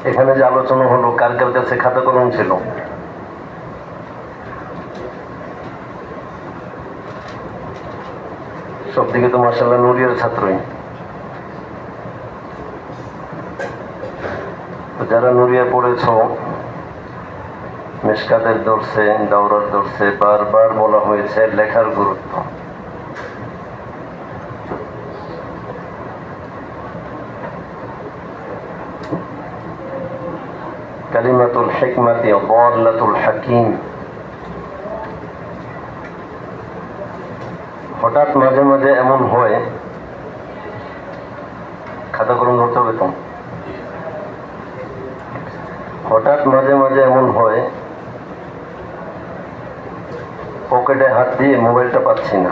এখানে যে আলোচনা হলো, কার কার কাছে খাতা কলম ছিল? সব দিকে তো মাশাআল্লাহ নুরিয়ার ছাত্রই। যারা নুরিয়া পড়েছ, মিশকাতের দর্শে, দাওরার দর্শে বারবার বলা হয়েছে লেখার গুরুত্ব। কালিমাতুল হিকমাতি দাল্লাতুল হাকিম। হঠাৎ মাঝে মাঝে এমন হয়, খাতা কলম ধরতে হবে তো, হঠাৎ মাঝে মাঝে এমন হয় পকেটে হাত দিয়ে মোবাইলটা পাচ্ছি না,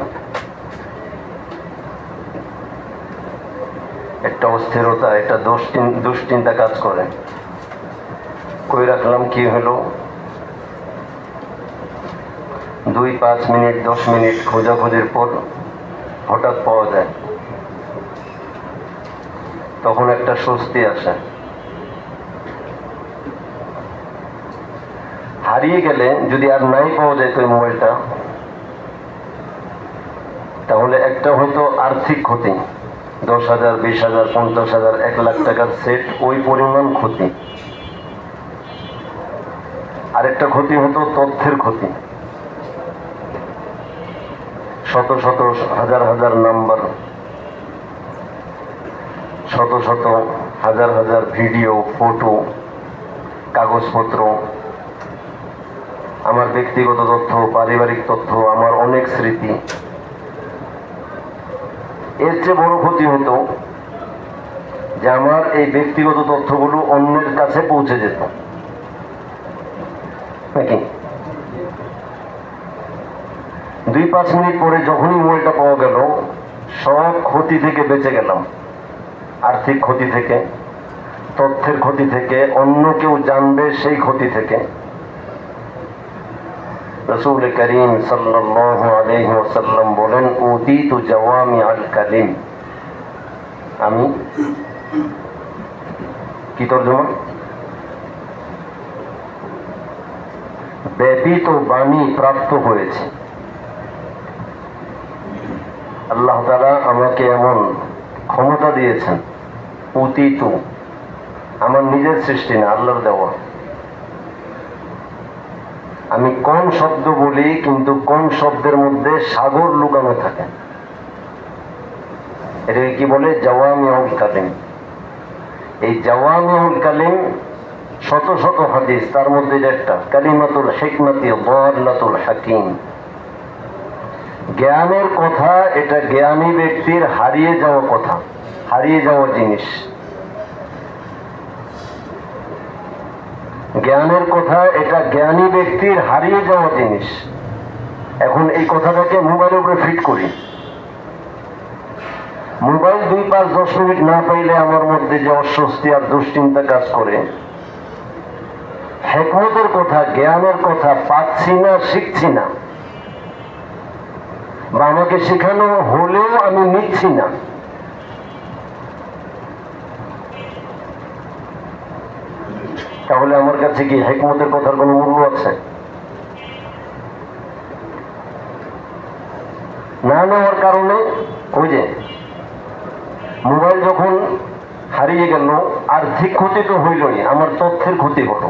একটা অস্থিরতা, একটা দুশ্চিন্তা কাজ করে। কই রাখলাম, কি হলো? 2-5 মিনিট 10 মিনিট খোঁজাখুঁজির পর হঠাৎ পাওয়া যায়, তখন একটা স্বস্তি আসে। হারিয়ে গেলে যদি আর নাই পাওয়া যায় তো এই মোবাইলটা, তাহলে একটা হয়তো আর্থিক ক্ষতি, 10,000, 20,000, 50,000, 1 লাখ টাকার সেট, ওই পরিমাণ ক্ষতি। আরেকটা ক্ষতি হতো তথ্যের ক্ষতি, শত শত হাজার হাজার নাম্বার, শত শত হাজার হাজার ভিডিও, ফটো, কাগজপত্র, আমার ব্যক্তিগত তথ্য, পারিবারিক তথ্য, আমার অনেক স্মৃতি। এর চেয়ে বড় ক্ষতি হতো যে আমার এই ব্যক্তিগত তথ্যগুলো অন্যের কাছে পৌঁছে যেত, নাকি? 2-5 মিনিট পরে যখনই মোবাইলটা পাওয়া গেল, সব ক্ষতি থেকে বেঁচে গেলাম। আর্থিক ক্ষতি থেকে, তথ্যের ক্ষতি থেকে, অন্য কেউ জানবে সেই ক্ষতি থেকে। রাসূল করিম সাল্লাল্লাহু আলাইহি ওয়াসাল্লাম বলেন, উতীতু জাওয়ামিআল কালিম। আমি কি তরজমা? ব্যাপিত বাণী প্রাপ্ত হয়েছে। আল্লাহ তাআলা আমাকে এমন ক্ষমতা দিয়েছেন, উতীতু, আমার নিজের সৃষ্টি না, আল্লাহর দেওয়া। আমি কোন শব্দ বলি, কিন্তু কোন শব্দের মধ্যে সাগর লুকানো থাকে। এটাকে কি বলে? জাওয়ামিউল কালিম। এই জাওয়ামিউল কালিম শত শত হাদিস, তার মধ্যে একটা কালিমাতুল হিকমাতি দাল্লাতুল হাকিম। জ্ঞানের কথা, এটা জ্ঞানী ব্যক্তির হারিয়ে যাওয়া কথা, হারিয়ে যাওয়া জিনিস। জ্ঞানের কথা, এটা জ্ঞানী ব্যক্তির হারিয়ে যাওয়া জিনিস। এখন এই কথাটাকে মোবাইলের উপরে ফিট করি। মোবাইল 2-5-10 মিনিট না পাইলে আমার মধ্যে যে অস্বস্তি আর দুশ্চিন্তা কাজ করে, হিকমতের কথা, জ্ঞানের কথা পাচ্ছি না, শিখছি না, বা আমাকে শেখানো হলেও আমি নিচ্ছি না। তাহলে আমার কাছে কি হিকমতের কথার কোনো মূল্য আছে? না নেওয়ার কারণে ওই যে মোবাইল যখন হারিয়ে গেল, আর্থিক ক্ষতি তো হইলই, আমার তথ্যের ক্ষতি হলো।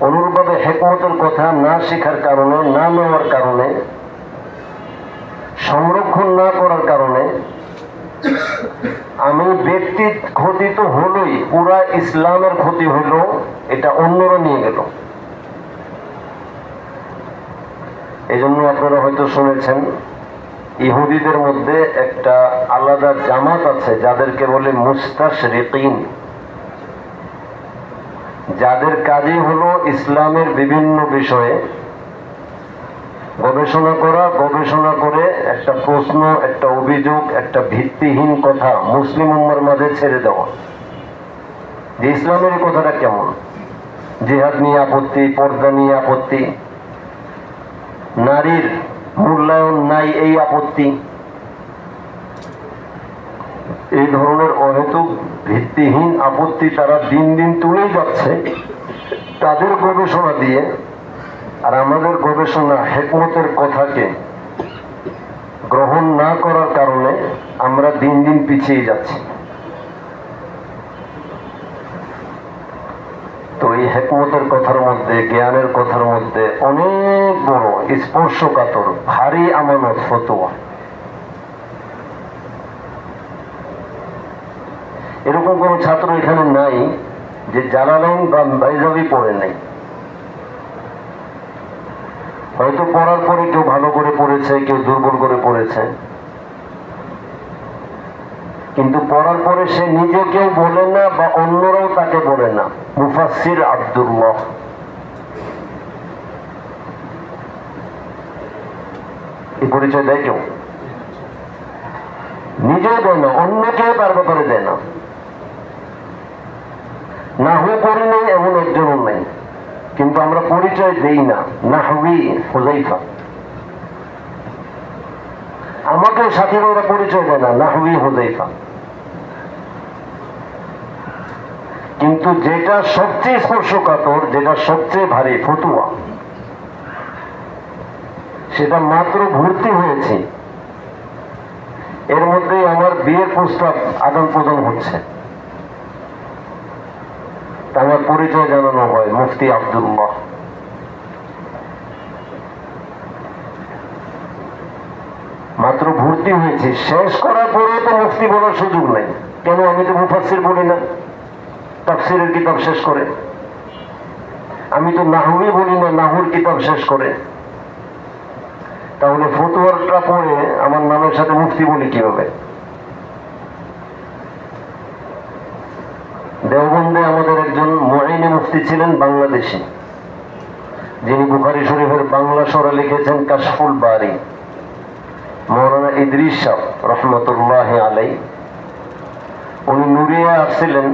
অনুরূপভাবে হিকমতের কথা না শেখার কারণে, না নেওয়ার কারণে, সংরক্ষণ না করার কারণে আমি ব্যক্তির ক্ষতি তো হলোই, পুরা ইসলামের ক্ষতি হলো, এটা অন্যরা নিয়ে গেল। এই জন্য আপনারা হয়তো শুনেছেন, ইহুদিদের মধ্যে একটা আলাদা জামাত আছে যাদেরকে বলে মুস্তাশরিকিন, যাদের কাজই হলো ইসলামের বিভিন্ন বিষয়ে গবেষণা করা, গবেষণা করে একটা প্রশ্ন, একটা অভিযোগ, একটা ভিত্তিহীন কথা মুসলিম উম্মার মাঝে ছেড়ে দেওয়া। যে ইসলামের এই কথাটা কেমন, জিহাদ নিয়ে আপত্তি, পর্দা নিয়ে আপত্তি, নারীর মূল্যায়ন নাই এই আপত্তি, এই ধরনের অহেতুক ভিত্তিহীন আপত্তি তারা দিন দিন তুলেই যাচ্ছে তাদের গবেষণা দিয়ে। আর আমাদের গবেষণা হিকমতের কথাকে গ্রহণ না করার কারণে আমরা দিন দিন পিছিয়ে যাচ্ছি। তো এই হিকমতের কথার মধ্যে, জ্ঞানের কথার মধ্যে অনেক বড় স্পর্শকাতর ভারী আমানত ফতোয়া। এরকম কোন ছাত্র এখানে নাই যে জালালাইন বা বাইজাবি পড়ে নাই। হয়তো পড়ার পরে কেউ ভালো করে পড়েছে, কেউ দুর্বল করে পড়েছে, কিন্তু পড়ার পরে সে নিজে কেউ বলে না বা অন্যরাও তাকে বলে না মুফাসসির আব্দুল্লাহ। এই পরিচয় দেয় কেউ? নিজেও দেয় না, অন্য কেউ তার ব্যাপারে দেয় না। নাহু পড়ি নেই এমন একজনও নাই, কিন্তু আমরা পরিচয় দেই না নাহবি হুযায়ফা। আমাকেও সাথীরা ওরা পরিচয় দেয় না নাহবি হুযায়ফা। কিন্তু যেটা সবচেয়ে স্পর্শকাতর, যেটা সবচেয়ে ভারী ফতুয়া, সেটা মাত্র ভর্তি হয়েছে, এর মধ্যে আমার বিয়ের প্রস্তাব আদান প্রদান হচ্ছে, আমার পরিচয় জানানো হয় মুফতি আব্দুল্লাহ। মাত্র ভর্তি হয়েছে, শেষ করার পরেও তো মুফতি বলার সুযোগ নাই। কেন? আমি তো মুফাসসির বলি না তাফসীরের কিতাব শেষ করে, আমি তো নাহবি বলি না নাহুর কিতাব শেষ করে। তাহলে ফতোয়াটা পড়ে আমার নামের সাথে মুফতি বলি কিভাবে? দেওবন্দে আমাদের একজন মুঈনে মুফতি ছিলেন বাংলাদেশী, যিনি বুখারী শরীফের বাংলা সরা লিখেছেন কাশফুল বারি, মাওলানা ইদ্রিস সাহেব রহমতুল্লাহি আলাইহি। উনি নুরিয়া আসছিলেন,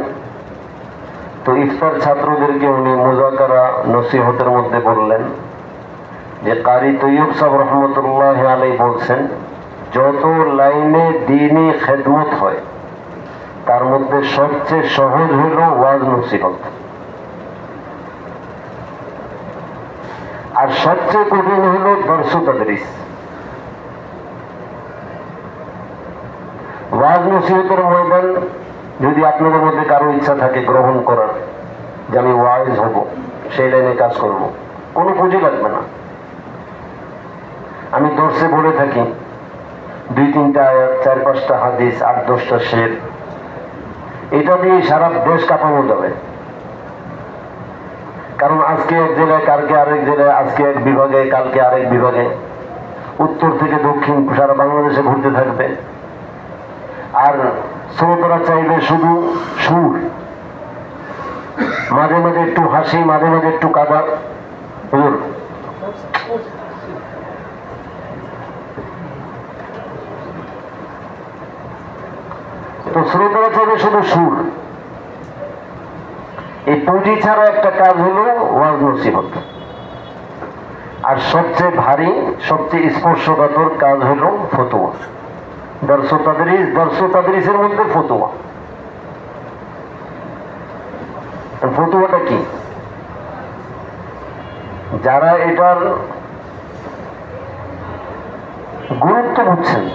তো ইফতার ছাত্রদেরকে উনি মুযাকারা নসিহতের মধ্যে বললেন যে কারি তৈয়ব সাহেব রহমতুল্লাহি আলাইহি বলছেন, যত লাইনে দ্বীনি খেদমত হয় তার মধ্যে সবচেয়ে সহজ হল ওয়াজ নসিহত, আর সবচেয়ে কঠিন হল দরস তাদরিস। ওয়াজ নসিহতের ময়দান যদি আপনাদের মধ্যে কারো ইচ্ছা থাকে গ্রহণ করার, যে আমি ওয়াইজ হব, সেই লাইনে কাজ করব, কোনো পুঁজি লাগবে না। আমি দর্শে বলে থাকি 2-3টা আয়াত, 4-5টা হাদিস, 8-10টা শের, এটা দিয়ে সারা দেশ কাঁপানো যাবে। কারণ আজকে এক জেলায়, কালকে আরেক জেলায়, আজকে এক বিভাগে, কালকে আরেক বিভাগে, উত্তর থেকে দক্ষিণ সারা বাংলাদেশে ঘুরতে থাকবে। আর শ্রোতারা চাইবে শুধু সুর, মাঝে মাঝে একটু হাসি, মাঝে মাঝে একটু কাদা। হুজুর তো শ্রোতারা চাইবে শুধু সুর। এই পুঁজি ছাড়া একটা কাজ হলো ওয়াজ নসিহত, আর সবচেয়ে ভারী, সবচেয়ে স্পর্শকাতর কাজ হলো ফতোয়া, দরস তাদরিস। দরস তাদরিসের মধ্যে ফতোয়া। ফতোয়াটা কি? যারা এটার গুরুত্ব বুঝছেন,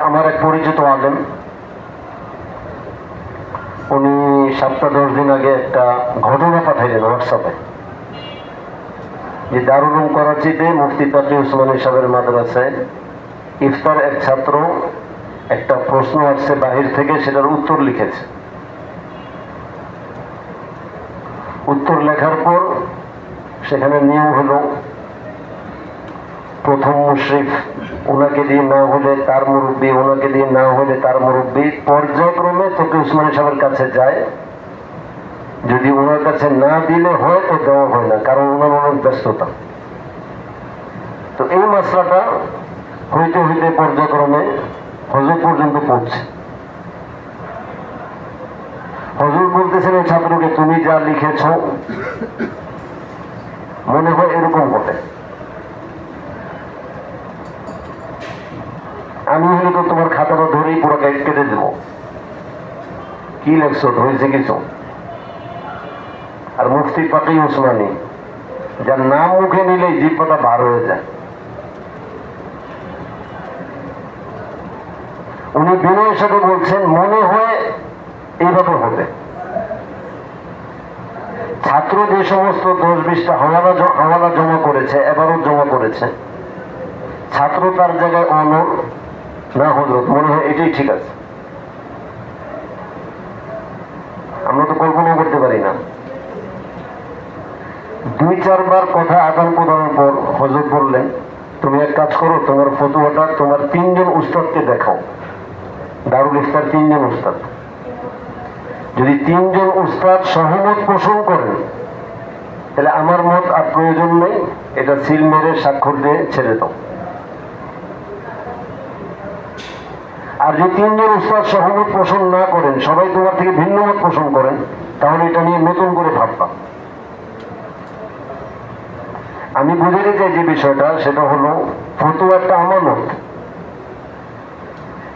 আমার এক পরিচিত আলেম, উনি 7-10 দিন আগে একটা ঘটনা পাঠাইলেন হোয়াটসঅ্যাপে, যে দারুল উলুম করাচিতে মুফতি তাকি উসমানী সাহেবের মাদ্রাসায় ইফতার এক ছাত্র একটা প্রশ্ন আসছে বাহির থেকে, সেটার উত্তর লিখেছে। উত্তর লেখার পর সেখানে নিয়ম হলো প্রথম মুশরিফ, ওনাকে দিয়ে না হলে তার মুরব্বী, ওনাকে দিয়ে না হলে তার মুরব্বী, পর্যায়ক্রমে তকি উসমানী সাহেবের কাছে যায়। যদি ওনার কাছে না দিলে হয় তো দেওয়া হয় না, কারণ ওনার অনেক ব্যস্ততা। তো এই মশলাটা হইতে হইতে পর্যায়ক্রমে হজরত পর্যন্ত পৌঁছে। হুজুর বলতেছেন ওই ছাত্রকে, তুমি যা লিখেছ মনে হয় এরকম হবে, আমি হলে তো তোমার খাতাটা ধরেই পুরো কেটে দেবো, কি লেখছো, হয়েছে কিছু? আর মুফতি পাকি উসমানী, যার নাম মুখে নিলেই জিহ্বাটা বার হয়ে যায়, উনি বিনয়ের সাথে বলছেন মনে হয় এইভাবে হবে। ছাত্র যে সমস্ত 10-20টা হাওয়ালা জমা করেছে, এবারও জমা করেছে, ছাত্র তার জায়গায় অনর না হজরত, মনে হয় এটাই ঠিক আছে। আমরা তো কল্পনা করতে পারি না। 2-4 বার কথা আদান প্রদানের পর হজরত বললেন, তুমি এক কাজ করো, তোমার ফতোয়াটা তোমার 3 জন উস্তাদকে দেখাও, দারুল ইফতার 3 জন উস্তাদ, যদি 3 জন উস্তাদ সহমত পোষণ করেন তাহলে আমার মত আর প্রয়োজন নেই, এটা সিল মেরে স্বাক্ষর দিয়ে ছেড়ে দাও। আর যদি 3 জন উস্তাদ সহমত পোষণ না করেন, সবাই তোমার থেকে ভিন্ন মত পোষণ করেন, তাহলে এটা নিয়ে নতুন করে ভাববা। আমি বুঝাতে চাই যে বিষয়টা, সেটা হলো ফতোয়া একটা আমানত।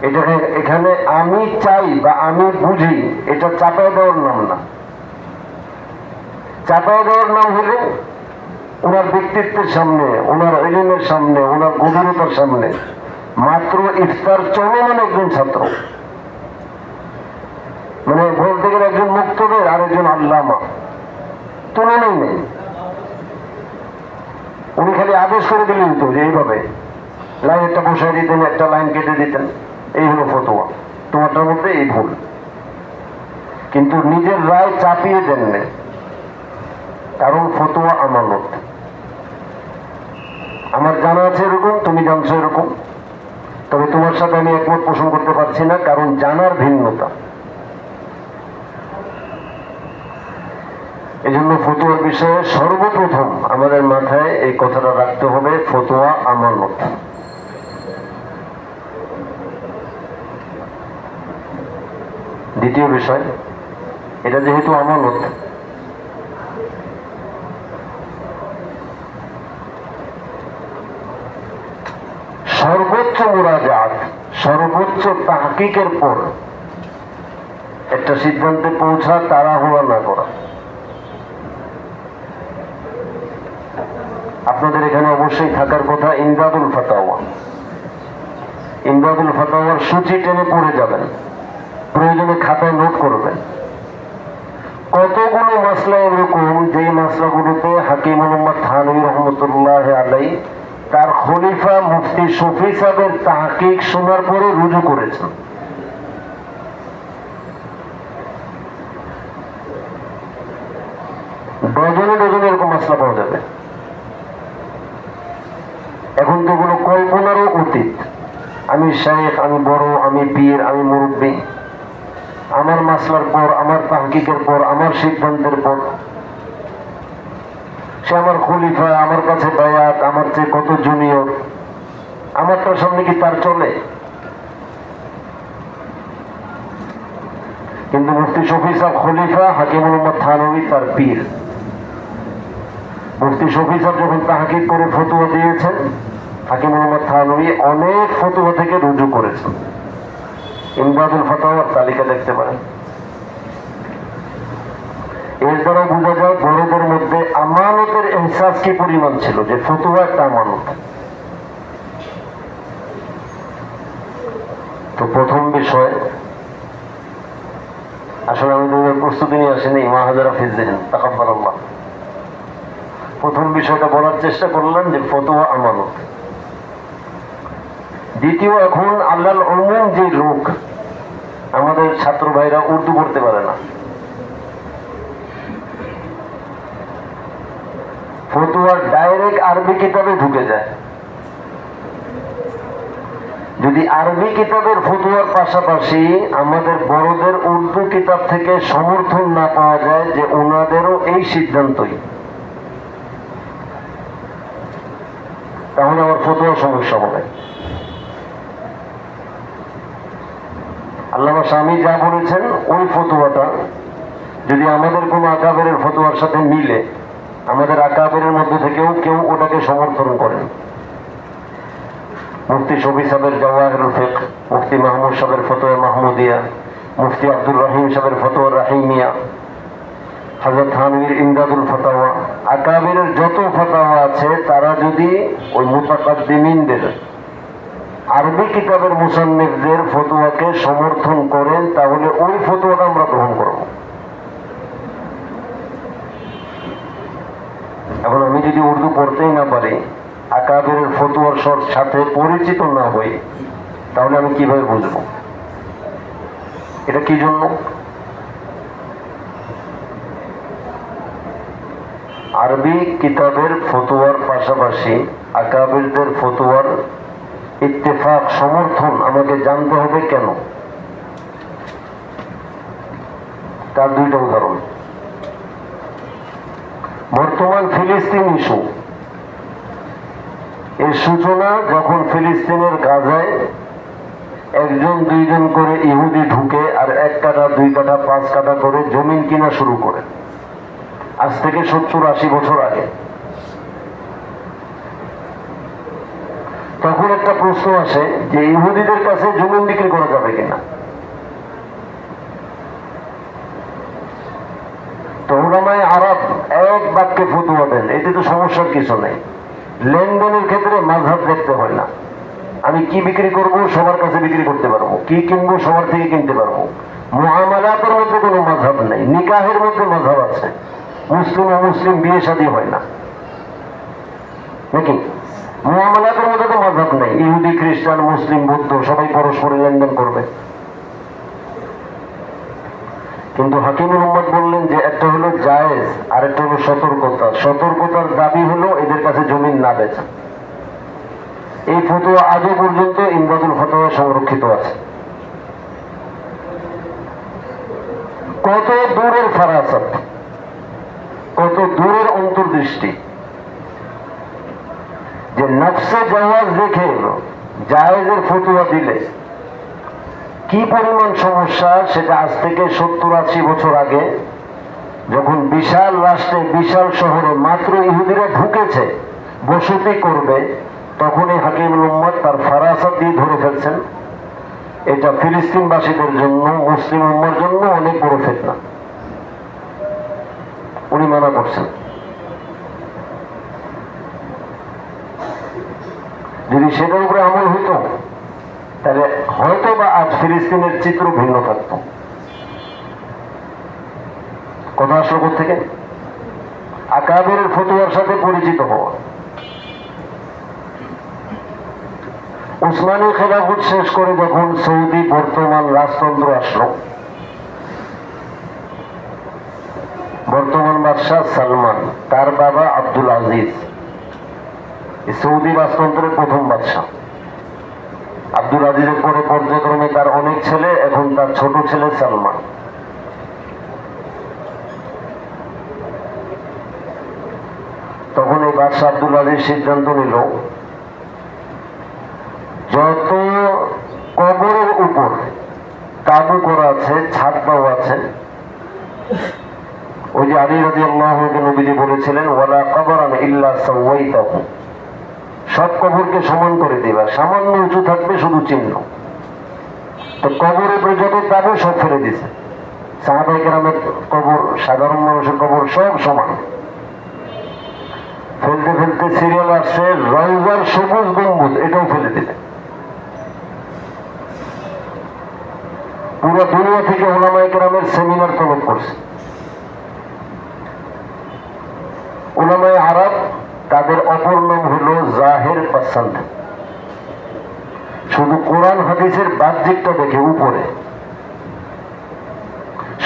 এটাকে এখানে আমি চাই বা আমি বুঝি, এটা চাপায় দেওয়ার নাম না। চাপায় দেওয়ার নাম হলে ওনার ব্যক্তিত্বের সামনে, ওনার ইলমের সামনে, ওনার গভীরতার সামনে মাত্র ইফতার চলমান একজন ছাত্র, মানে বলতে গেলে একজন মুক্তদের আর একজন আল্লামা, তুলনাই নেই। উনি খালি আদেশ করে দিলেন তো যে এইভাবে লাইনটা বসাই দিতেন, একটা লাইন কেটে দিতেন, এই হলো ফতোয়া, তোমারটার মধ্যে এই ভুল। কিন্তু নিজের রায় চাপিয়ে দেন না, কারণ ফতোয়া আমানত। আমার জানা আছে এরকম, তুমি জানছো এরকম, তবে তোমার সাথে আমি একমত পোষণ করতে পারছি না, কারণ জানার ভিন্নতা। এই জন্য ফতোয়ার বিষয়ে সর্বপ্রথম আমাদের মাথায় এই কথাটা রাখতে হবে, ফতোয়া আমানত। দ্বিতীয় বিষয়, এটা যেহেতু আমানত, সর্বোচ্চ মুরাজাত, সর্বোচ্চ তাহকিকের পর একটা সিদ্ধান্তে পৌঁছা, তাড়াহুড়া না করা। আপনাদের এখানে অবশ্যই থাকার কথা ইমদাদুল ফাতাওয়া। ইমদাদুল ফাতাওয়ার সূচি টেনে পড়ে যাবেন, প্রয়োজনে খাতায় নোট করবেন। কতগুলো মাসলা এরকম, যে মাসলাগুলোতে হাকিম মোহাম্মদ থানভী রহমতুল্লাহ আলাইহি তার খলিফা মুফতি শফি সাহেবের তাহকিক শোনার পরে রুজু করেছেন। ডজনে ডজনে এরকম মাসলা পাওয়া যাবে। এখন তো এগুলো কল্পনারও অতীত। আমি শেখ, আমি বড়, আমি পীর, আমি মুরব্বী, আমার মাসলার পর, আমার তাহকিকের পর, আমার সিদ্ধান্তের পর সে আমার খলিফা, আমার কাছে বায়াত, আমার চেয়ে কত জুনিয়র, আমার তার সামনে কি তার চলে? কিন্তু মুফতি শফি সাহেব খলিফা, হাকিম মোহাম্মদ থানভী তার পীর। মুফতি শফি সাহেব যখন তাহকিক করে ফতোয়া দিয়েছেন, হাকিম মোহাম্মদ থানভী অনেক ফতোয়া থেকে রুজু করেছেন। ইমদাদুল ফাতাওয়ার তালিকা দেখতে পারেন। এর দ্বারা বোঝা যায় বড়দের মধ্যে আমানতের এহসাস কি পরিমাণ ছিল, যে ফতোয়া একটা আমানত। তো প্রথম বিষয়, আসলে আমি তো প্রস্তুতি নিয়ে আসিনি, মাহাজারা ফিজেন তাকাব্বালাল্লাহ। প্রথম বিষয়টা বলার চেষ্টা করলাম যে ফতোয়া আমানত। দ্বিতীয়, এখন আল্লাহর উমুম যে লোক, আমাদের ছাত্র ভাইরা উর্দু পড়তে পারে না, ফতোয়া ডাইরেক্ট আরবি কিতাবে ঢুকে যায়। যদি আরবি কিতাবের ফতোয়ার পাশাপাশি আমাদের বড়দের উর্দু কিতাব থেকে সমর্থন না পাওয়া যায় যে ওনাদেরও এই সিদ্ধান্তই, তাহলে আমার ফতোয়া সমস্যা হবে। আল্লামা স্বামী যা বলেছেন ওই ফতোয়াটা যদি আমাদের কোনো আকাবেরের ফতোয়ার সাথে মিলে, আমাদের আকাবেরের মধ্যে থেকেও কেউ ওটাকে সমর্থন করেন। মুফতি শফি সাহেবের জাওয়াহিরুল ফিকহ, মুফতি মাহমুদ সাহেবের ফতোয়া মাহমুদিয়া, মুফতি আব্দুর রহিম সাহেবের ফতোয়া রাহিমিয়া, হযরত থানভীর ইমদাদুল ফাতাওয়া, আকাবিরের যত ফাতাওয়া আছে তারা যদি ওই মুতাকাদ্দিমিনদের আরবি কিতাবের মুসান্নিফদের ফতোয়াকে সমর্থন করেন, তাহলে ওই ফতোয়াটা আমরা গ্রহণ করব। এখন আমি যদি উর্দু পড়তেই না পারি, আকাবিরের ফতোয়ার সাথে পরিচিত না হই, তাহলে আমি কিভাবে বুঝবো এটা কি জন্য? আরবি কিতাবের ফতোয়ার পাশাপাশি আকাবিরদের ফতোয়ার ইত্তেফাক, সমর্থন আমাকে জানতে হবে কেন? তার দুইটা উদাহরণ। বর্তমান ফিলিস্তিন ইস্যু, এর সূচনা যখন ফিলিস্তিনের গাজায় একজন দুইজন করে ইহুদি ঢুকে আর 1 কাঠা 2 কাঠা 5 কাঠা করে জমিন কিনা শুরু করে, আজ থেকে 70-80 বছর আগে। তখন একটা প্রশ্ন আসে যে ইহুদিদের কাছে জমিন বিক্রি করা যাবে কিনা। তো উলামায়ে আরব এক বাক্যে ফতোয়া দেন, এতে তো সমস্যার কিছু নেই। লেনদেনের ক্ষেত্রে মাযহাব দেখতে হয় না। আমি কি বিক্রি করব সবার কাছে বিক্রি করতে পারবো, কি কিনবো সবার থেকে কিনতে পারবো। মুআমালাতের মধ্যে কোনো মাযহাব নেই। নিকাহের মধ্যে মাযহাব আছে, মুসলিম ও মুসলিম বিয়ে শাদী হয় না নাকি? মুআমালাতের মধ্যে তো মাযহাব নেই। ইহুদি, খ্রিস্টান, মুসলিম, বৌদ্ধ সবাই পরস্পরের লেনদেন করবে। কিন্তু হাকিমুল উম্মত বললেন যে একটা হলো জায়েজ আর একটা হলো সতর্কতা। সতর্কতার দাবি হলো এদের কাছে জমিন না বেচা। এই ফতোয়া আজও পর্যন্ত ইমদাদুল ফাতাওয়া সংরক্ষিত আছে। কত দূরের ফারাসাত, কত দূরের অন্তর্দৃষ্টি যে নফসে জাওয়াজ দেখে জায়েজের ফতোয়া দিলে কি পরিমাণ সমস্যা, সেটা আজ থেকে 70-80 বছর আগে যখন বিশাল রাষ্ট্রে, বিশাল শহরে মাত্র ইহুদিরা ঢুকেছে বসতি করবে, তখনই হাকিমুল উম্মত তার ফারাসাত দিয়ে ধরে ফেলছেন এটা ফিলিস্তিনবাসীদের জন্য, মুসলিম উম্মার জন্য অনেক বড় ফিতনা। উনি মানা করছেন। যদি সেটার উপরে আমল হইত, তাহলে হয়তো বা আজ ফিলিস্তিনের চিত্র ভিন্ন থাকত। কথা আসলো থেকে আকাবিরের ফতোয়ার সাথে পরিচিত হওয়া। উসমানী খেলাফত শেষ করে যখন সৌদি বর্তমান রাজতন্ত্র আসলো, বর্তমান বাদশাহ সালমান, তার বাবা আব্দুল আজিজ সৌদি রাজতন্ত্রের প্রথম বাদশাহ। আব্দুল আজিজের পরে পর্যায়ক্রমে তার অনেক ছেলে, এখন তার ছোট ছেলে সালমান। তখন এই বাদশাহ আব্দুল আজিজ সিদ্ধান্ত নিল, যত কবরের উপর তাবু করা আছে, ছাদ দেওয়া আছে, ওই যে আলী রাদিয়াল্লাহু আনহু নবীজি বলেছিলেন ওয়ালা কবরান ইল্লা সাওয়াইতাহু, সব কবরকে সমান করে দিবা, সামান্য উঁচু থাকবে শুধু চিহ্ন। তো কবরের উপরে যত তাবু সব ফেলে দিছে। সাহাবায়ে কেরামের কবর, সাধারণ মানুষের কবর সব সমান। ফেলতে ফেলতে সিরিয়াল আসছে রওজার সবুজ গম্বুজ, এটাও ফেলে দিলে। পুরো দুনিয়া থেকে উলামায়ে কেরামের সেমিনার তলব করছে। উলামায়ে আরব, তাদের অপর নাম হলো জাহের পাসন্দ। শুধু কোরআন হাদিসের বাহ্যিকটা দেখে উপরে,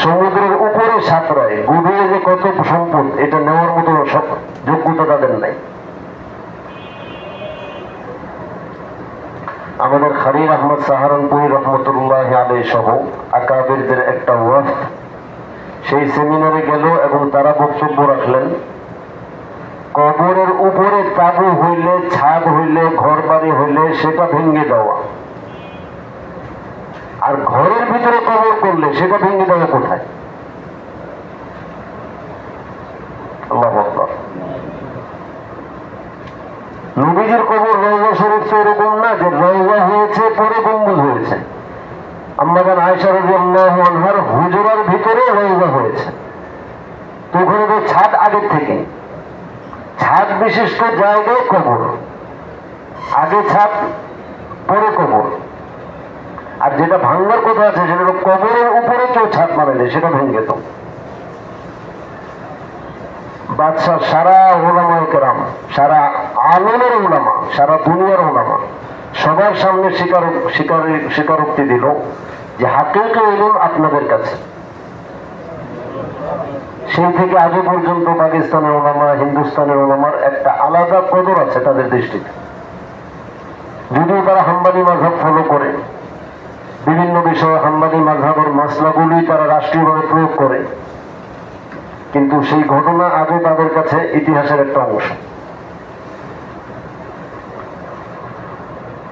সমুদ্রের উপরে সাঁতরায়, গভীরে যে কত সম্পদ, এটা নেওয়ার মতো সব যোগ্যতা তাদের নাই। আমাদের খলিল আহমদ সাহারানপুরি রহমতুল্লাহ আলাইহি সহ আকাবিরদের একটা ওয়াফদ সেই সেমিনারে গেল এবং তারা বক্তব্য রাখলেন, কবরের উপরে তাবু হইলে, ছাদ হইলে, ঘর বাড়ি হইলে সেটা ভেঙে দেওয়া, আর ঘরের ভিতরে কবর করলে সেটা ভেঙে দেওয়া কোথায়? হয়েছে। আম্মা জান আয়েশা রাদিয়াল্লাহু আনহার হুজরার ভিতরে রওজা হয়েছে। তো ওখানে তো ছাদ আগের থেকে, ছাদ বিশিষ্ট জায়গায় কবর, আগে ছাদ পরে কবর। আর যেটা ভাঙবার কথা আছে সেটা হলো কবরের উপরে কেউ ছাদ মারেনি, সেটা ভেঙে যেত। বাদশাহ সারা ওলামায়ে কেরাম, সারা আলমের ওলামা, সারা দুনিয়ার ওলামা সবার সামনে স্বীকারোক্তি দিল যে হাকিকি ইলম আপনাদের কাছে। সেই থেকে আজও পর্যন্ত পাকিস্তানের ওলামা, হিন্দুস্তানের ওলামার একটা আলাদা কদর আছে তাদের দৃষ্টিতে। যদিও তারা হাম্বালি মাযহাব ফলো করে, বিভিন্ন বিষয়ে হাম্বালি মাযহাবের মাসলাগুলি তারা রাষ্ট্রীয়ভাবে প্রয়োগ করে, কিন্তু সেই ঘটনা আজও তাদের কাছে ইতিহাসের একটা অংশ।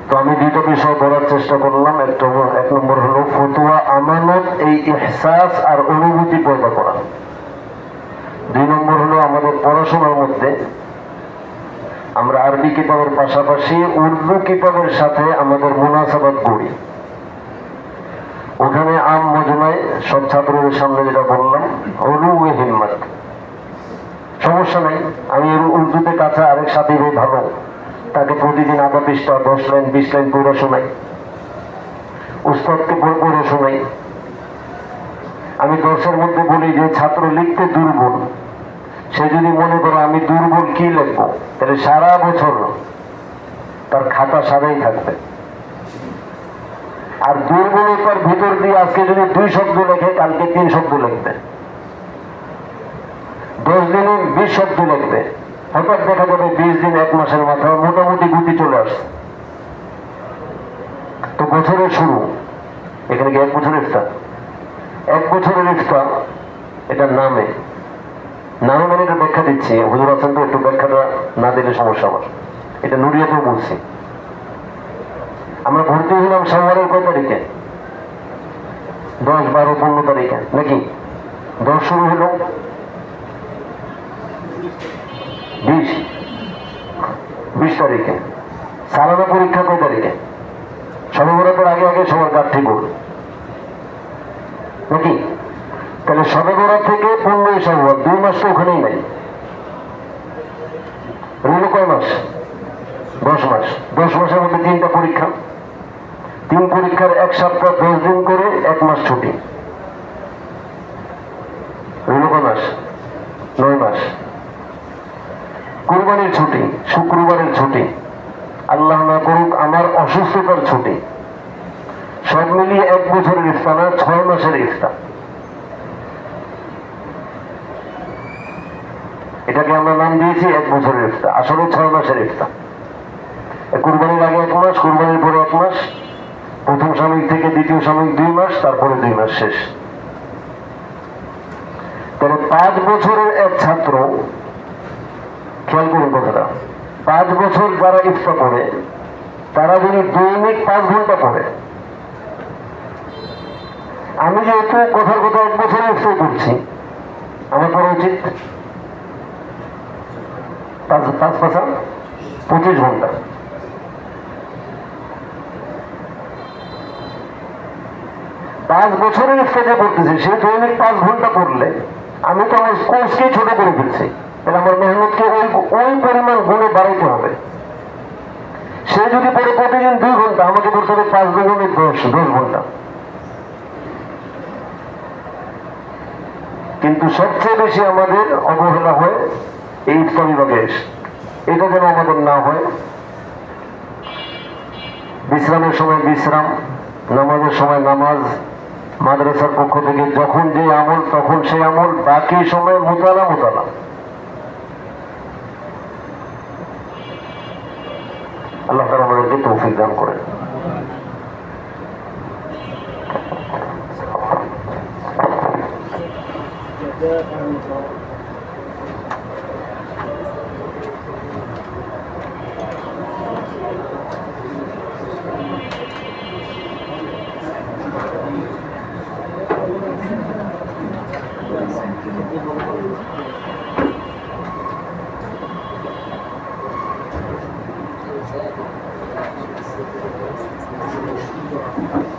তো আমি দুটো বিষয় বলার চেষ্টা করলাম। এক নম্বর হলো ফতোয়া আমানত, এই ইহসাস আর অনুভূতি পয়দা করা। 2 নম্বর হলো আমাদের পড়াশোনার মধ্যে আমরা আরবি কিতাবের পাশাপাশি উর্দু কিতাবের সাথে আমাদের মুনাসাবাত করি। ওখানে আম মজমায় সব ছাত্রদের সামনে যেটা বললাম, উলুয়ে হিম্মত, সমস্যা নাই। আমি উর্দুতে কাছে আরেক সাথী ভালো, তাকে প্রতিদিন আধা পৃষ্ঠা 10 লাইন 20 লাইন পড়ে শোনাই, উস্তাদকে পড়ে শোনাই। আমি দর্শের মধ্যে বলি যে ছাত্র লিখতে দুর্বল, সে যদি মনে করে আমি দুর্বল কি লিখবো, তাহলে সারা বছর তার খাতা সাদাই থাকবে। আর দুর্বলতার ভিতর দিয়ে আজকে যদি 2 শব্দ লেখে, কালকে 3 শব্দ লিখবে, 10 দিনে 20 শব্দ লিখবে, হঠাৎ দেখা যাবে 20 দিন 1 মাসের মাথায় মোটামুটি গতি চলে আসছে। তো বছরের শুরু, এখানে কি 1 বছরের ইফতার? 1 বছরের ইফতার এটা নামে মানে এটা ব্যাখ্যা দিচ্ছি, হুজুর আছেন তো, একটু ব্যাখ্যাটা না দিলে সমস্যা আমার। এটা নুরিয়াতেও বলছি। আমরা ভর্তি হলাম শাওয়ালের কয় তারিখে? 10, 12, 15 তারিখে নাকি? 10 শুরু হলো 20 তারিখে। সালানা পরীক্ষা কয় তারিখে? শবে বরাতের আগে আগে সবার কাঠ ঠিক করবে নাকি? তাহলে শবে বরাত থেকে 15 শাওয়াল, 2 মাস তো ওখানেই নাই। রইল কয় মাস? 10 মাস। 10 মাসের মধ্যে 3টা পরীক্ষা, 3 পরীক্ষার 1 সপ্তাহ 10 দিন করে 1 মাস ছুটি, রইল কয় মাস? 9 মাস। কুরবানির ছুটি, শুক্রবারের ছুটি, আল্লাহ না করুক আমার অসুস্থতার ছুটি, সব মিলিয়ে 1 বছরের ইফতার না, 6 মাসের ইফতার। এটাকে আমরা নাম দিয়েছি 1 বছরের ইফতার, আসলে 6 মাসের ইফতার। কুরবানির আগে 1 মাস, কুরবানির পরে 1 মাস, প্রথম সাময়িক থেকে দ্বিতীয় সাময়িক 2 মাস, তারপরে 2 মাস শেষ। তাহলে 5 বছরের এক ছাত্র, খেয়াল করুন কথাটা, 5 বছর যারা ইফতার করে তারা যদি দৈনিক 5 ঘন্টা পড়ে, আমি যেহেতু কথার কথা 1 বছর ইফতার করছি, আমার পড়া উচিত 5 25 ঘন্টা। পাঁচ বছরের ইফতারে পড়তেছি, সে দৈনিক 5 ঘন্টা পড়লে আমি তো আমার কোর্সকেই ছোট করে ফেলছি। তাহলে আমার মেহনতকে ওই পরিমাণ গুণে বাড়াইতে হবে। সে যদি পড়ে প্রতিদিন 2 ঘন্টা, আমাকে পড়তে হবে 5 দুগুণে 10 ঘন্টা। কিন্তু সবচেয়ে বেশি আমাদের অবহেলা হয় এই ইফতার বিভাগে। এটা যেন আমাদের না হয়। বিশ্রামের সময় বিশ্রাম, নামাজের সময় নামাজ, মাদ্রাসার পক্ষ থেকে যখন যে আমল তখন সেই আমল, বাকি সময় মুতালা। আল্লাহ তাআলা আমাদেরকে তৌফিক দান করেন। Gracias.